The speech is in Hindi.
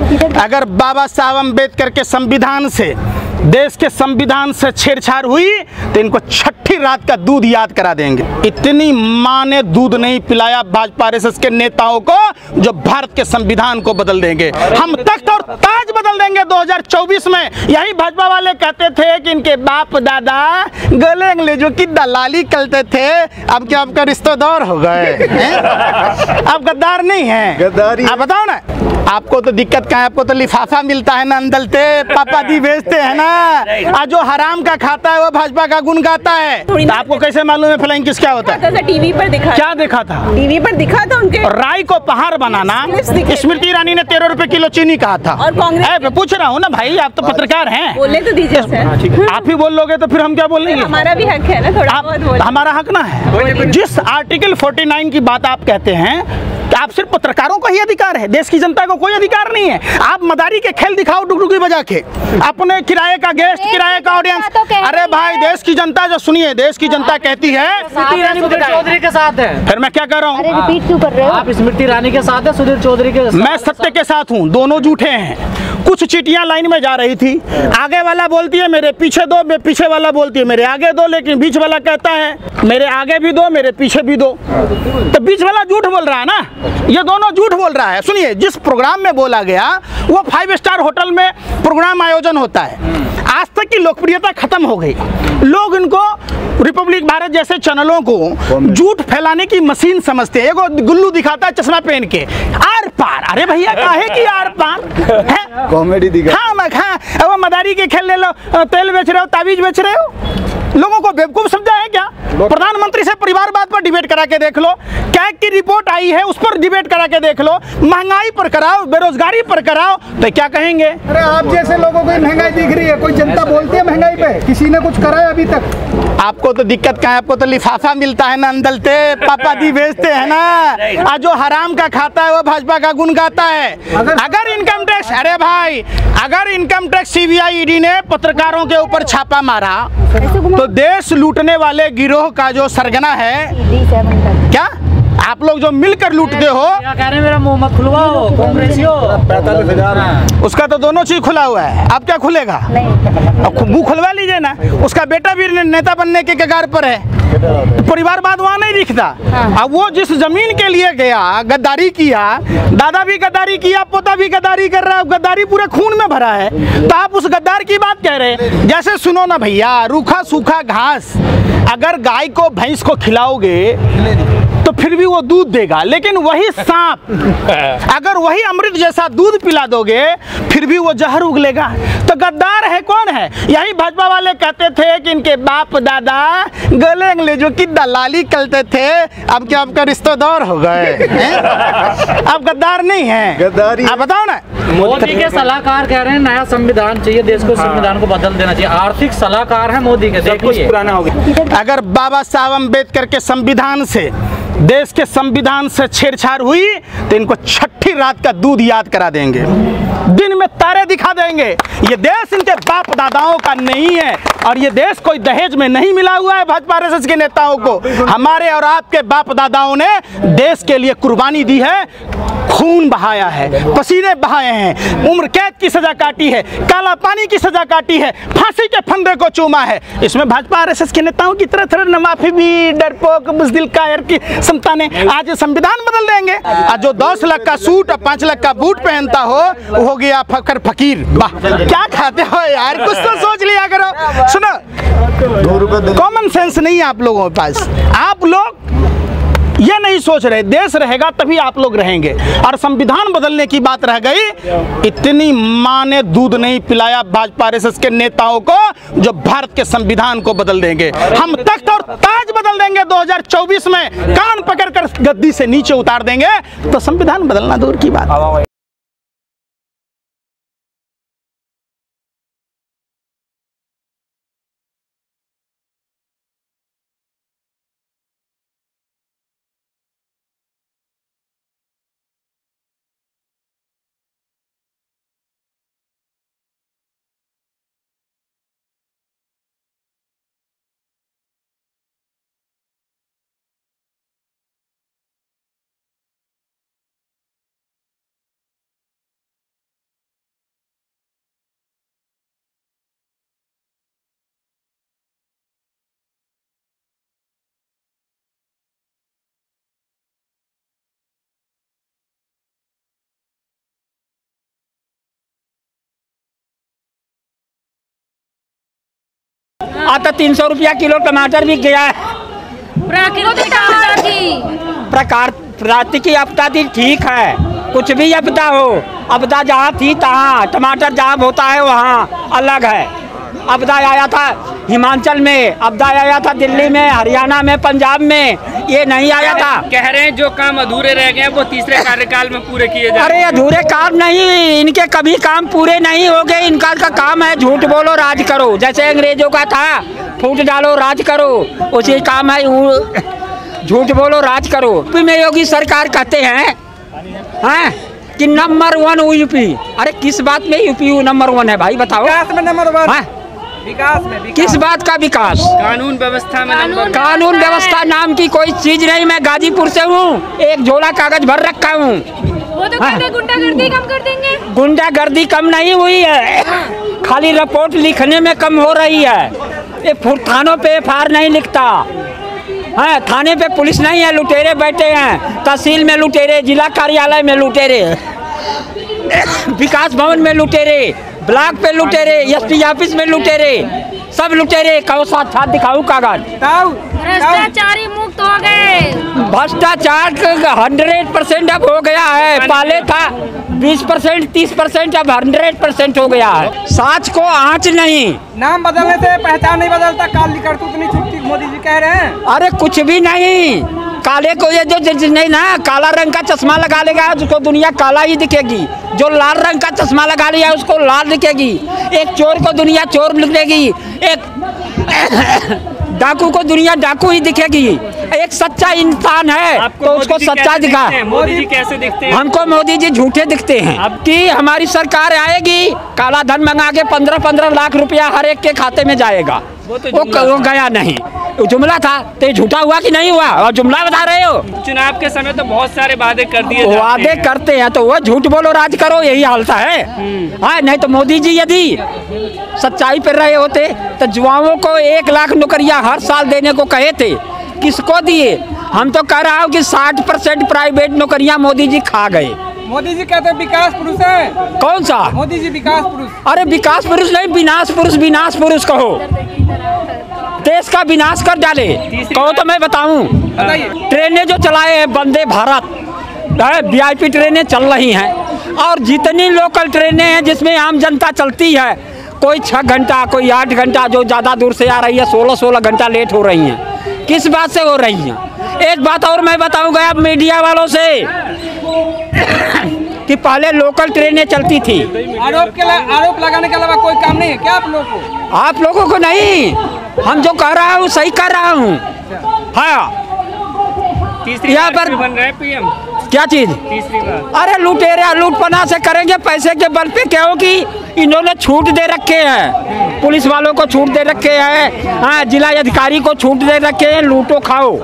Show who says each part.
Speaker 1: अगर बाबा साहब अम्बेडकर के संविधान से, देश के संविधान से छेड़छाड़ हुई तो इनको छठी रात का दूध याद करा देंगे। इतनी माँ ने दूध नहीं पिलाया भाजपा आरएसएस के नेताओं को जो भारत के संविधान को बदल देंगे। हम तख्त और ताज बदल देंगे 2024 में। यही भाजपा वाले कहते थे कि इनके बाप दादा गले अंग्रेजों की दलाली करते थे, अब क्या आपका रिश्तेदार हो गए? अब गद्दार नहीं है, गद्दारी। आप बताओ ना, आपको तो दिक्कत क्या है? आपको तो लिफाफा मिलता है ना, अंदलते पापा दी भेजते हैं ना। आज जो हराम का खाता है वो भाजपा का गुण गाता है। तो आपको कैसे मालूम है फ्लाइंग किस क्या होता है?
Speaker 2: टीवी पर दिखा,
Speaker 1: क्या देखा था?
Speaker 2: टीवी पर दिखा था उनके
Speaker 1: राई को पहाड़ बनाना। स्मृति ईरानी ने 13 रुपए किलो चीनी कहा था।
Speaker 2: और कांग्रेस,
Speaker 1: पूछ रहा हूँ ना भाई, आप तो पत्रकार हैं,
Speaker 2: बोलने तो दीजिए।
Speaker 1: आप ही बोल लोगे तो फिर हम क्या बोलेंगे?
Speaker 2: हमारा भी हक है ना, थोड़ा बहुत बोलने।
Speaker 1: हमारा हक ना है। जिस आर्टिकल 49 की बात आप कहते हैं कि आप सिर्फ पत्रकारों को ही अधिकार है, देश की जनता को कोई अधिकार नहीं है। आप मदारी के खेल दिखाओ डुगडुगी बजा के, अपने किराए का गेस्ट, किराए का ऑडियंस। अरे भाई, देश की जनता जो सुनिए, देश की जनता कहती है
Speaker 3: सुधीर चौधरी के साथ है।
Speaker 1: फिर मैं क्या कर रहा हूँ?
Speaker 4: रिपीट क्यों कर रहे हो?
Speaker 3: आप स्मृति ईरानी के साथ है, सुधीर चौधरी के साथ।
Speaker 1: मैं सत्य के साथ हूँ, दोनों झूठे हैं। कुछ चीटियां लाइन में जा रही थी, आगे वाला बोलती है मेरे पीछे दो, मैं पीछे वाला बोलती है मेरे आगे दो, लेकिन बीच वाला कहता है मेरे आगे भी दो, मेरे पीछे भी दो। तो बीच वाला झूठ बोल रहा है ना, ये दोनों झूठ बोल रहा है। सुनिए, जिस प्रोग्राम में बोला गया वो 5 स्टार होटल में प्रोग्राम आयोजन होता है। आज तक की लोकप्रियता खत्म हो गई। लोग इनको रिपब्लिक भारत जैसे चैनलों को झूठ फैलाने की मशीन समझते हैं। एगो गुल्लू दिखाता है चश्मा पहन के, आर पार। अरे भैया, काहे की आर पार है?
Speaker 5: कॉमेडी दिखा।
Speaker 1: हाँ वो मदारी के खेल ले लो, तेल बेच रहे हो, ताबीज बेच रहे हो, लोगों को बेवकूफ समझा है क्या? प्रधानमंत्री से परिवारवाद पर डिबेट करा के देख लो, कैग की रिपोर्ट आई है उस पर डिबेट करा के देख लो, महंगाई पर कराओ, बेरोजगारी पर कराओ, तो क्या कहेंगे?
Speaker 5: अरे आप जैसे लोगों को महंगाई दिख रही है, कोई जनता बोलती है महंगाई पे? किसी ने कुछ करा है अभी तक?
Speaker 1: आपको तो दिक्कत क्या है? आपको तो लिफाफा मिलता है ना, अंदलते पापा दी भेजते हैं ना। आज जो हराम का खाता है वो भाजपा का गुण गाता है। अगर इनकम टैक्स, अरे भाई, अगर इनकम टैक्स सीबीआई ईडी ने पत्रकारों के ऊपर छापा मारा तो देश लूटने वाले गिरोह का जो सरगना है, क्या आप लोग जो मिलकर लूटते हो,
Speaker 3: क्या कह रहे हैं? मेरा मुंह मत खुलवाओ, कांग्रेसियों।
Speaker 5: 45,000
Speaker 1: उसका तो दोनों चीज खुला हुआ है। अब क्या खुलेगा? मुंह खुलवा लीजिए ना। उसका बेटा भी नेता बनने के कगार पर है, परिवारवाद वहाँ नहीं दिखता। अब वो जिस जमीन के लिए गया, गद्दारी किया, दादा भी गद्दारी किया, पोता भी गद्दारी कर रहा है, गद्दारी पूरे खून में भरा है, तो आप उस गद्दार की बात कह रहे हैं। जैसे सुनो ना भैया, रूखा सूखा घास अगर गाय को भैंस को खिलाओगे तो फिर भी वो दूध देगा, लेकिन वही सांप अगर वही अमृत जैसा दूध पिला दोगे फिर भी वो जहर उगलेगा। तो गद्दार है कौन है? यही भाजपा वाले कहते थे कि इनके बाप दादा गले अंग्रेजों की दलाली करते थे, अब क्या आपका रिश्तेदार हो गए? अब गद्दार नहीं है, गद्दारी। आप बताओ ना।
Speaker 3: मोदी के सलाहकार कह रहे हैं नया संविधान चाहिए, देश को संविधान को बदल देना चाहिए। आर्थिक सलाहकार है मोदी के,
Speaker 1: सब कुछ पुराना हो गया। अगर बाबा साहब अम्बेडकर के संविधान से, देश के संविधान से छेड़छाड़ हुई तो इनको छठी रात का दूध याद करा देंगे, दिन में तारे दिखा देंगे। ये देश इनके बाप दादाओं का नहीं है और ये देश कोई दहेज में नहीं मिला हुआ है भाजपा आरएसएस के नेताओं को। हमारे और आपके बाप दादाओं ने देश के लिए कुर्बानी दी है, खून बहाया है, पसीने बहाए हैं, उम्र कैद की सजा काटी है, काला पानी की सजा काटी है, फांसी के फंदे को चूमा है। इसमें भाजपा आरएसएस के नेताओं की तरह नवाफी भी, डरपोक, बुज़दिल कायर की समता ने आज संविधान बदल देंगे। आज जो 10 लाख का सूट और 5 लाख का बूट पहनता हो गया फकर फकीर। वाह, क्या खाते हो यार, कुछ तो सोच लिया करो। सुनो, कॉमन सेंस नहीं है आप लोगों के पास। आप लोग ये नहीं सोच रहे देश रहेगा तभी आप लोग रहेंगे, और संविधान बदलने की बात रह गई। इतनी माँ ने दूध नहीं पिलाया भाजपा आरएसएस के नेताओं को जो भारत के संविधान को बदल देंगे। हम तख्त और ताज बदल देंगे 2024 में, कान पकड़कर गद्दी से नीचे उतार देंगे। तो संविधान बदलना दूर की बात।
Speaker 4: यहाँ तो 300 रुपया किलो टमाटर बिक गया है। प्राकृतिक आपदा थी, ठीक है, कुछ भी आपदा हो, आपदा जहाँ थी तहाँ, टमाटर जहाँ होता है वहाँ अलग है। आपदा आया था हिमाचल में, आपदा आया था दिल्ली में, हरियाणा में, पंजाब में, ये नहीं आया था।
Speaker 6: कह रहे हैं जो काम अधूरे रह गए वो तीसरे कार्यकाल में पूरे किए जाए।
Speaker 4: अरे अधूरे काम नहीं, इनके कभी काम पूरे नहीं हो गए। इनका का काम है झूठ बोलो राज करो, जैसे अंग्रेजों का था फूट डालो राज करो, उसी काम है झूठ बोलो राज करो। यूपी में योगी सरकार कहते हैं कि नंबर 1 यूपी। अरे किस बात में यूपी नंबर 1 है भाई बताओ?
Speaker 5: विकास में नंबर 1, विकास में
Speaker 4: किस बात का विकास?
Speaker 6: कानून व्यवस्था में
Speaker 4: कानून व्यवस्था नाम की कोई चीज नहीं। मैं गाजीपुर से हूँ, एक झोला कागज भर रखा हूँ।
Speaker 2: वो तो कहते गुंडागर्दी कम कर देंगे।
Speaker 4: गुंडागर्दी कम नहीं हुई है, खाली रिपोर्ट लिखने में कम हो रही है। ये थानों पे FIR नहीं लिखता है, थाने पे पुलिस नहीं है, लुटेरे बैठे हैं, तहसील में लुटेरे, जिला कार्यालय में लुटेरे, विकास भवन में लुटेरे, ब्लॉक पे लुटेरे, SP ऑफिस में लुटेरे, सब लुटेरे। कहो साथ दिखाऊं कागज?
Speaker 2: भ्रष्टाचारी मुक्त हो गए।
Speaker 4: भ्रष्टाचार 100% अब हो गया है। पहले था 20%, 30%, अब 100% हो गया है। साच को आँच नहीं।
Speaker 5: नाम बदलने से पहचान नहीं बदलता, काली करतूत नहीं छूटती, मोदी जी कह रहे हैं।
Speaker 4: अरे कुछ भी नहीं, काले को ये जो नहीं ना, काला रंग का चश्मा लगा लेगा उसको दुनिया काला ही दिखेगी, जो लाल रंग का चश्मा लगा लिया उसको लाल दिखेगी। एक चोर को दुनिया चोर दिखेगी, एक डाकू को दुनिया डाकू ही दिखेगी। एक सच्चा इंसान है तो उसको सच्चा दिखा।
Speaker 6: मोदी जी कैसे दिखते हैं?
Speaker 4: हमको मोदी जी झूठे दिखते हैं। अब की हमारी सरकार आएगी, काला धन मंगा के 15-15 लाख रुपया हर एक के खाते में जाएगा। वो गया नहीं, जुमला था तो झूठा हुआ कि नहीं हुआ? और जुमला बता रहे हो।
Speaker 6: चुनाव के समय तो बहुत सारे वादे कर दिए जाते हैं।
Speaker 4: वादे करते हैं तो वो झूठ बोलो राज करो, यही हालत है। हाँ, नहीं तो मोदी जी यदि सच्चाई पर रहे होते तो युवाओं को 1 लाख नौकरियां हर साल देने को कहे थे, किसको दिए? हम तो कह रहा हूँ कि 60% प्राइवेट नौकरियां मोदी जी खा गए।
Speaker 5: मोदी जी कहते हैं विकास पुरुष है।
Speaker 4: कौन सा
Speaker 5: मोदी जी? विकास पुरुष।
Speaker 4: अरे विकास पुरुष नहीं, विनाश पुरुष। विनाश पुरुष कहो, देश का विनाश कर डाले। कहो तो मैं बताऊं, ट्रेनें जो चलाए हैं वंदे भारत, VIP ट्रेनें चल रही हैं, और जितनी लोकल ट्रेनें हैं जिसमें आम जनता चलती है, कोई 6 घंटा, कोई 8 घंटा, जो ज़्यादा दूर से आ रही है 16-16 घंटा लेट हो रही हैं। किस बात से हो रही हैं? एक बात और मैं बताऊंगा आप मीडिया वालों से कि पहले लोकल ट्रेनें चलती थी।
Speaker 5: आरोप लगाने के अलावा कोई काम नहीं है क्या आप लोगों को?
Speaker 4: आप लोगों को नहीं, हम जो कह रहा हूँ सही कर रहा हूँ। हाँ,
Speaker 6: तीसरी
Speaker 4: यहाँ
Speaker 6: बार
Speaker 4: पर
Speaker 6: बन रहे हैं PM।
Speaker 4: क्या चीज?
Speaker 6: तीसरी बार।
Speaker 4: अरे लुटेरे लूटपना से करेंगे पैसे के बल पे। क्या हो कि इन्होंने छूट दे रखे हैं, पुलिस वालों को छूट दे रखे हैं, हाँ, जिला अधिकारी को छूट दे रखे हैं, लूटो खाओ।